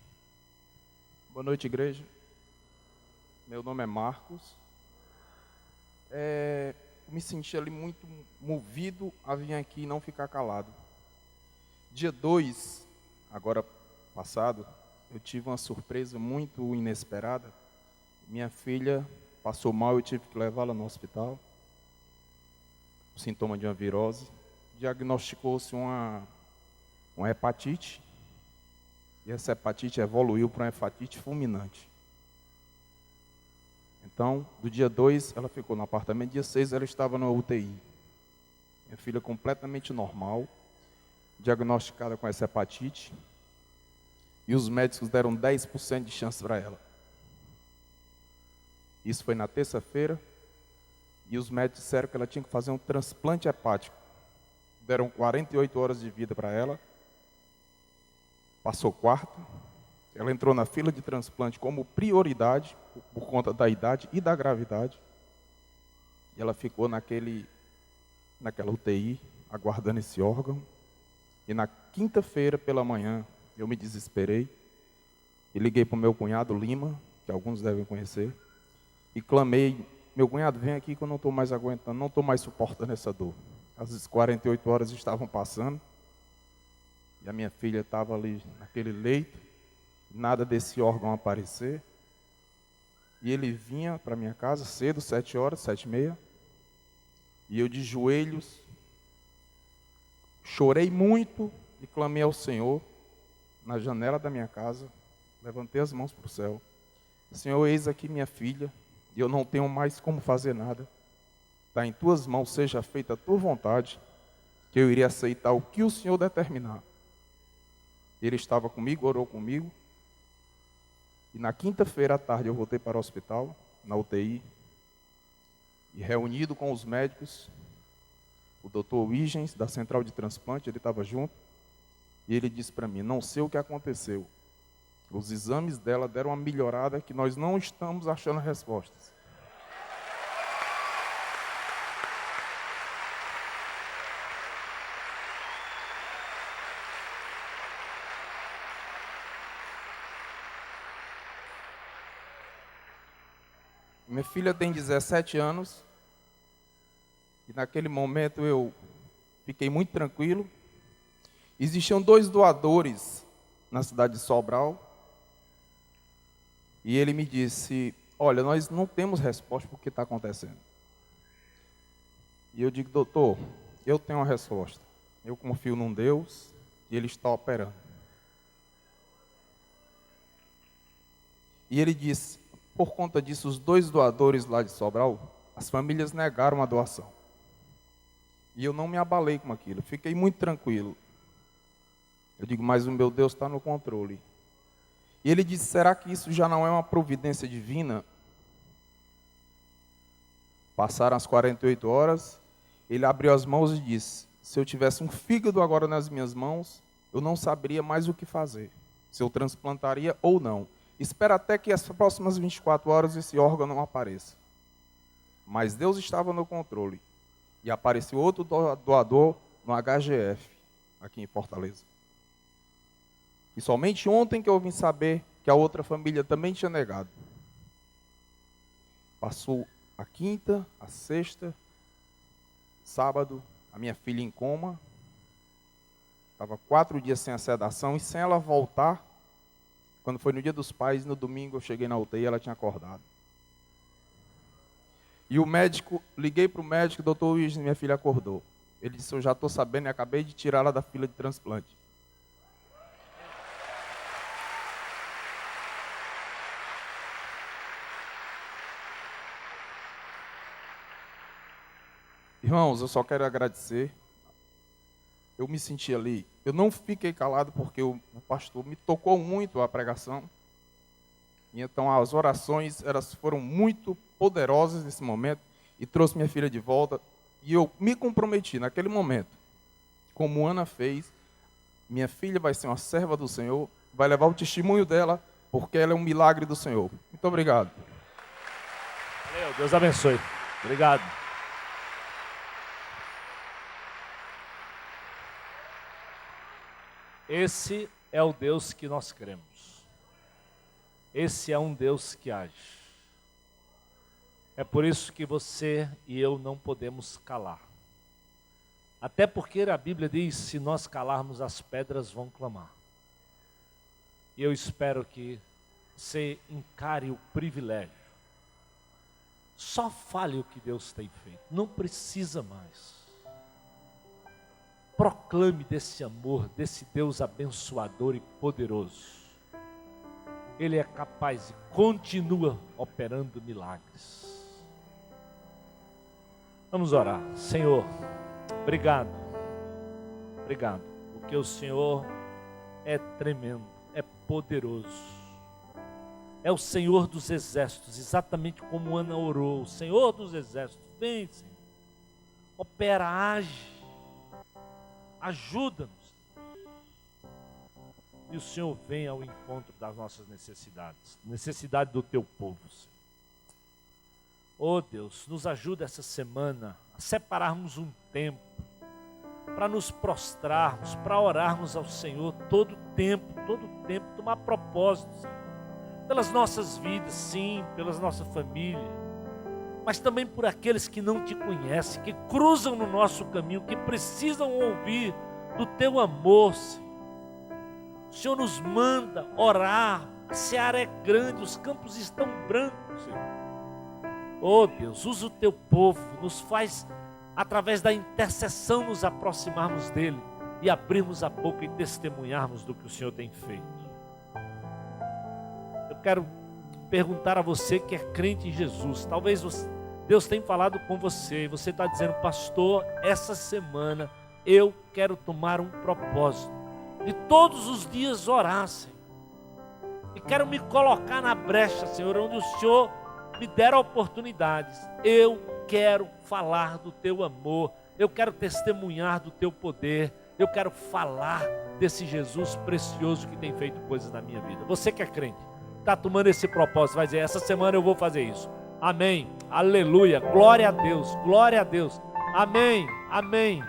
Boa noite, igreja. Meu nome é Marcos. Me senti ali muito movido a vir aqui e não ficar calado. Dia 2, agora passado, eu tive uma surpresa muito inesperada. Minha filha passou mal, eu tive que levá-la no hospital. Sintoma de uma virose. Diagnosticou-se uma hepatite. E essa hepatite evoluiu para uma hepatite fulminante. Então, do dia 2, ela ficou no apartamento. Dia 6, ela estava na UTI. Minha filha completamente normal, diagnosticada com essa hepatite. E os médicos deram 10% de chance para ela. Isso foi na terça-feira. E os médicos disseram que ela tinha que fazer um transplante hepático. Deram 48 horas de vida para ela. Passou quarta. Ela entrou na fila de transplante como prioridade, por conta da idade e da gravidade. E ela ficou naquela UTI, aguardando esse órgão. E na quinta-feira, pela manhã, eu me desesperei. E liguei para o meu cunhado, Lima, que alguns devem conhecer. E clamei: meu cunhado, vem aqui que eu não estou mais aguentando, não estou mais suportando essa dor. As 48 horas estavam passando. E a minha filha estava ali naquele leito. Nada desse órgão aparecer. E ele vinha para minha casa cedo, 7 horas, 7h30. E eu de joelhos, chorei muito e clamei ao Senhor na janela da minha casa, levantei as mãos para o céu. Senhor, eis aqui minha filha, e eu não tenho mais como fazer nada. Está em tuas mãos, seja feita a tua vontade, que eu iria aceitar o que o Senhor determinar. Ele estava comigo, orou comigo, e na quinta-feira à tarde eu voltei para o hospital, na UTI, e reunido com os médicos, o doutor Wigens, da central de transplante, ele estava junto, e ele disse para mim, não sei o que aconteceu. Os exames dela deram uma melhorada que nós não estamos achando respostas. Minha filha tem 17 anos, e naquele momento eu fiquei muito tranquilo. Existiam 2 doadores na cidade de Sobral, e ele me disse, olha, nós não temos resposta para o que está acontecendo. E eu digo, doutor, eu tenho uma resposta. Eu confio num Deus e Ele está operando. E ele disse, por conta disso, os 2 doadores lá de Sobral, as famílias negaram a doação. E eu não me abalei com aquilo, fiquei muito tranquilo. Eu digo, mas o meu Deus está no controle. E ele disse, será que isso já não é uma providência divina? Passaram as 48 horas, ele abriu as mãos e disse, se eu tivesse um fígado agora nas minhas mãos, eu não saberia mais o que fazer, se eu transplantaria ou não. Espera até que as próximas 24 horas esse órgão não apareça. Mas Deus estava no controle. E apareceu outro doador no HGF, aqui em Fortaleza. E somente ontem que eu vim saber que a outra família também tinha negado. Passou a quinta, a sexta, sábado, a minha filha em coma. Estava 4 dias sem a sedação e sem ela voltar. Quando foi no dia dos pais, no domingo eu cheguei na UTI e ela tinha acordado. E o médico, liguei para o médico, doutor Luiz, minha filha acordou. Ele disse, eu já estou sabendo e acabei de tirá-la da fila de transplante. Irmãos, eu só quero agradecer. Eu me senti ali, eu não fiquei calado porque o pastor me tocou muito a pregação. E então as orações, elas foram muito poderosas nesse momento e trouxe minha filha de volta. E eu me comprometi naquele momento, como Ana fez, minha filha vai ser uma serva do Senhor, vai levar o testemunho dela, porque ela é um milagre do Senhor. Muito obrigado. Valeu, Deus abençoe. Obrigado. Esse é o Deus que nós cremos. Esse é um Deus que age. É por isso que você e eu não podemos calar. Até porque a Bíblia diz, se nós calarmos, as pedras vão clamar. E eu espero que você encare o privilégio. Só fale o que Deus tem feito. Não precisa mais. Proclame desse amor, desse Deus abençoador e poderoso. Ele é capaz e continua operando milagres. Vamos orar. Senhor, obrigado. Obrigado, porque o Senhor é tremendo, é poderoso. É o Senhor dos exércitos, exatamente como Ana orou. O Senhor dos exércitos, vem, Senhor. Opera, age. Ajuda-nos. E o Senhor vem ao encontro das nossas necessidades. Necessidade do teu povo, Senhor. Oh Deus, nos ajuda essa semana a separarmos um tempo para nos prostrarmos, para orarmos ao Senhor todo tempo, tomar propósito, Senhor, pelas nossas vidas, sim, pela nossa família, mas também por aqueles que não te conhecem, que cruzam no nosso caminho, que precisam ouvir do teu amor, Senhor. O Senhor nos manda orar, a seara é grande, os campos estão brancos, Senhor. Oh Deus, usa o teu povo, nos faz, através da intercessão, nos aproximarmos dele. e abrirmos a boca e testemunharmos do que o Senhor tem feito. Eu quero perguntar a você que é crente em Jesus, talvez Deus tenha falado com você, e você está dizendo: pastor, essa semana eu quero tomar um propósito de todos os dias orar, Senhor, e quero me colocar na brecha, Senhor, onde o Senhor me der oportunidades. Eu quero falar do teu amor, eu quero testemunhar do teu poder, eu quero falar desse Jesus precioso que tem feito coisas na minha vida. Você que é crente, está tomando esse propósito, vai dizer: essa semana eu vou fazer isso. Amém, aleluia, glória a Deus, glória a Deus, amém, amém.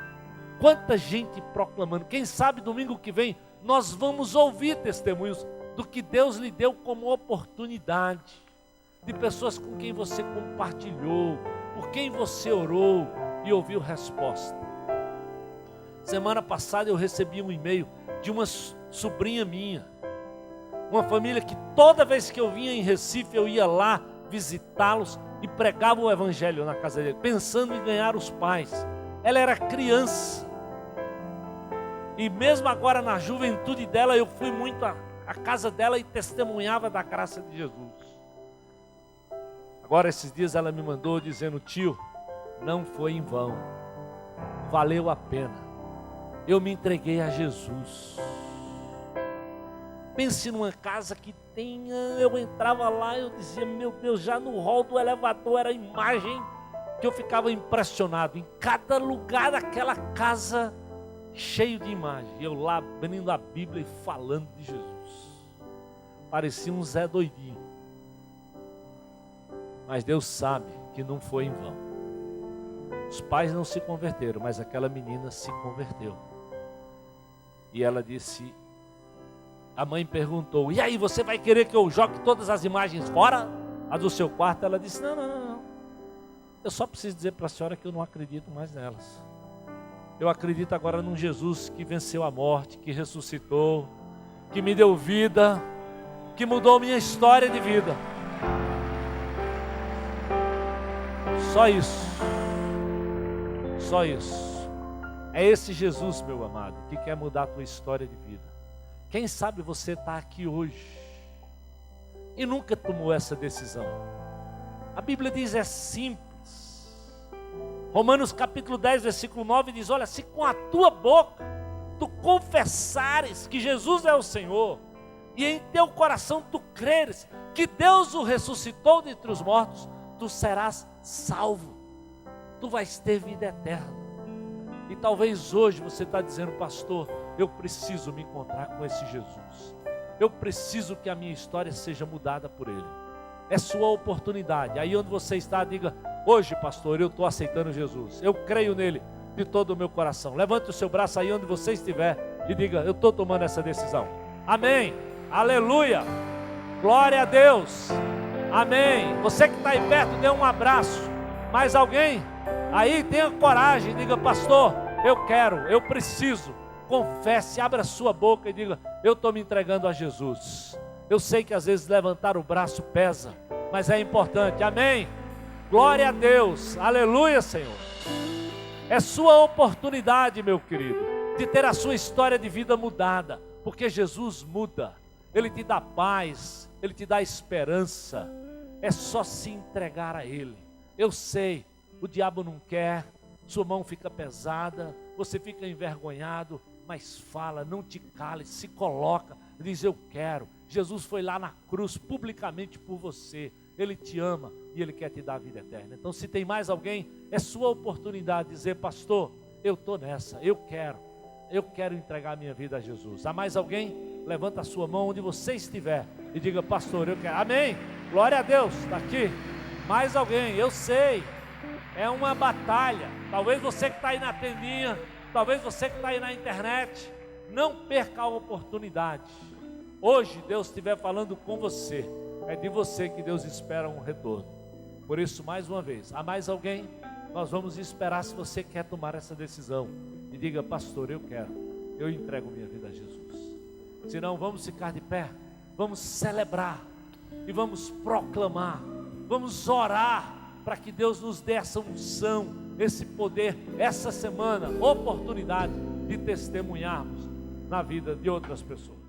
Quanta gente proclamando. Quem sabe domingo que vem nós vamos ouvir testemunhos do que Deus lhe deu como oportunidade, de pessoas com quem você compartilhou, por quem você orou e ouviu resposta. Semana passada eu recebi um e-mail de uma sobrinha minha, uma família que toda vez que eu vinha em Recife eu ia lá visitá-los e pregava o evangelho na casa dele, pensando em ganhar os pais. Ela era criança e mesmo agora na juventude dela eu fui muito à casa dela e testemunhava da graça de Jesus. Agora esses dias ela me mandou dizendo: tio, não foi em vão, valeu a pena, eu me entreguei a Jesus. Pense numa casa que tenha, eu entrava lá e eu dizia: meu Deus, já no hall do elevador era a imagem que eu ficava impressionado, em cada lugar daquela casa cheio de imagem, eu lá abrindo a Bíblia e falando de Jesus, parecia um Zé doidinho, mas Deus sabe que não foi em vão. Os pais não se converteram, mas aquela menina se converteu, e ela disse, a mãe perguntou: e aí, você vai querer que eu jogue todas as imagens fora, a do seu quarto? Ela disse: não, eu só preciso dizer para a senhora que eu não acredito mais nelas. Eu acredito agora num Jesus que venceu a morte, que ressuscitou, que me deu vida, que mudou minha história de vida. Só isso. Só isso. É esse Jesus, meu amado, que quer mudar a tua história de vida. Quem sabe você está aqui hoje e nunca tomou essa decisão. A Bíblia diz: é simples. Romanos capítulo 10, versículo 9 diz: olha, se com a tua boca tu confessares que Jesus é o Senhor, e em teu coração tu creres que Deus o ressuscitou dentre os mortos, tu serás salvo, tu vais ter vida eterna. E talvez hoje você está dizendo: pastor, eu preciso me encontrar com esse Jesus, eu preciso que a minha história seja mudada por Ele. É sua oportunidade. Aí onde você está, diga: hoje, pastor, eu estou aceitando Jesus, eu creio nele de todo o meu coração. Levante o seu braço aí onde você estiver e diga: eu estou tomando essa decisão. Amém, aleluia, glória a Deus, amém. Você que está aí perto, dê um abraço. Mais alguém? Aí tenha coragem, diga: pastor, eu quero, eu preciso. Confesse, abra a sua boca e diga: eu estou me entregando a Jesus. Eu sei que às vezes levantar o braço pesa, mas é importante. Amém, glória a Deus, aleluia, Senhor. É sua oportunidade, meu querido, de ter a sua história de vida mudada, porque Jesus muda. Ele te dá paz, Ele te dá esperança. É só se entregar a Ele. Eu sei, o diabo não quer, sua mão fica pesada, você fica envergonhado, mas fala, não te cale, se coloca, diz: eu quero. Jesus foi lá na cruz publicamente por você, Ele te ama e Ele quer te dar a vida eterna. Então, se tem mais alguém, é sua oportunidade de dizer: pastor, eu estou nessa, eu quero entregar a minha vida a Jesus. Há mais alguém? Levanta a sua mão onde você estiver e diga: pastor, eu quero. Amém, glória a Deus, está aqui. Mais alguém? Eu sei, é uma batalha. Talvez você que está aí na tendinha, talvez você que está aí na internet, não perca a oportunidade. Hoje Deus estiver falando com você, é de você que Deus espera um retorno. Por isso, mais uma vez, há mais alguém? Nós vamos esperar. Se você quer tomar essa decisão e diga: pastor, eu quero, eu entrego minha vida a Jesus. Se não, vamos ficar de pé, vamos celebrar e vamos proclamar, vamos orar para que Deus nos dê essa unção, esse poder, essa semana, oportunidade de testemunharmos na vida de outras pessoas.